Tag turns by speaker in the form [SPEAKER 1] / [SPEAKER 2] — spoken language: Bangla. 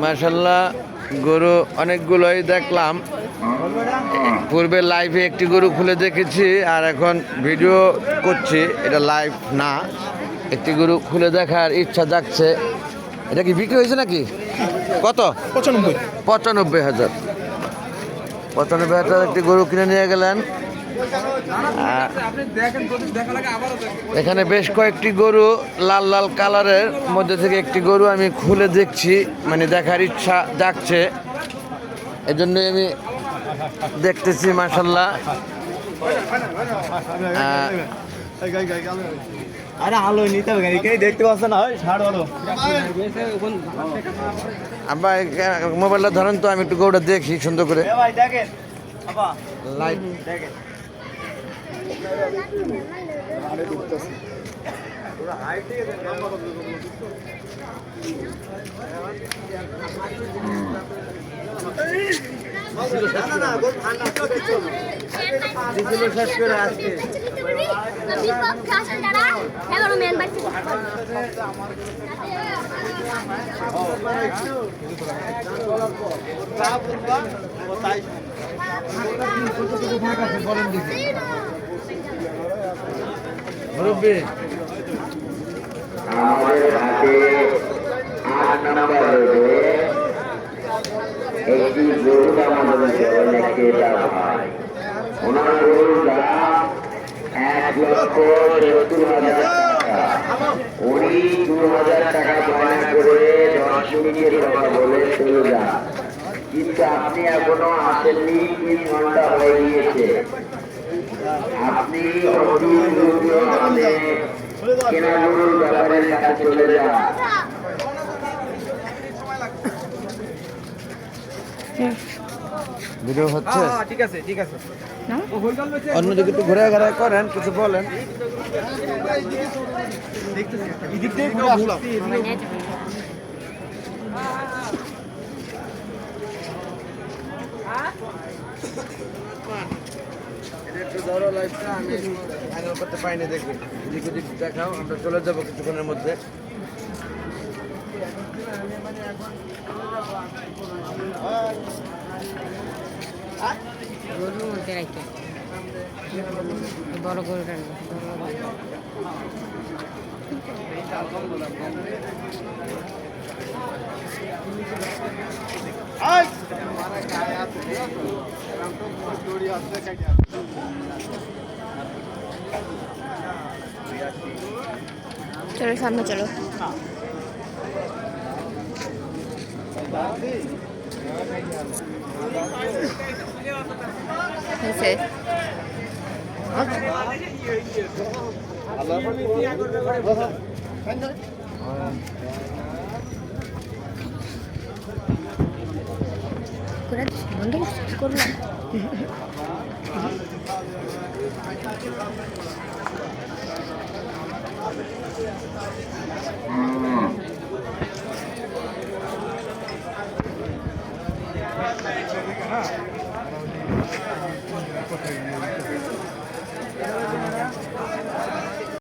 [SPEAKER 1] মাশাআল্লাহ গরু অনেকগুলোই দেখলাম। পূর্বে লাইভে একটি গরু খুলে দেখেছি, আর এখন ভিডিও করছি, এটা লাইভ না। একটি গরু খুলে দেখার ইচ্ছা জাগছে। এটা কি বিক্রি হয়েছে নাকি? কত?
[SPEAKER 2] 95,000।
[SPEAKER 1] 95,000। 95,000 একটি গরু কিনে নিয়ে গেলেন। এখানে বেশ কয়েকটি গরু লাল লাল কালারের মধ্যে থেকে একটি গরু আমি খুলে দেখছি, মানে দেখার ইচ্ছা জাগছে, এজন্যই আমি দেখতেছি। মাশাআল্লাহ
[SPEAKER 2] আরে আলো নিতে হবে কেন দেখতে পাচ্ছ না? ছাড় বলো
[SPEAKER 1] আব্বা মোবাইলটা ধরেন তো, আমি একটু গরুটা দেখি সুন্দর করে।
[SPEAKER 2] ভাই দেখেন বাবা
[SPEAKER 1] লাইট
[SPEAKER 2] দেখেন
[SPEAKER 1] মুরব্বী
[SPEAKER 3] আমাদের হাতে 8 নাম্বার রোডে একটি গরু আমাদের জগন্নাথকে ভাই ওনার গরুর দাম 1,70,000 টাকা। উনি 2,000 টাকা বায়না করে 10 মিনিটের কথা বলে চলে যান, কিন্তু আপনি এখনো আসেননি। 3 ঘন্টা হয়ে গিয়েছে। আপনি অতি দ্রুত আমাদের কেনা গরুর ব্যাপারের কাছে চলে যান।
[SPEAKER 1] ভিডিও হচ্ছে?
[SPEAKER 2] ঠিক আছে ঠিক আছে
[SPEAKER 1] অন্যদিকে একটু ঘুরে ঘুরে করেন, কিছু বলেন।
[SPEAKER 2] এদিক দিয়ে ঘুরে আসলাম।
[SPEAKER 1] একটু ধরো লাইভটা, আমি ফাইনাল করতে পাইনি। দেখি এদিক ওদিক দেখাও, আমরা চলে যাবো কিছুক্ষণের মধ্যে।
[SPEAKER 4] গরুর মধ্যে রাখে বড় গরুটা নেই। চলো সামনে চলো। হয়েছে বন্ধ করলাম।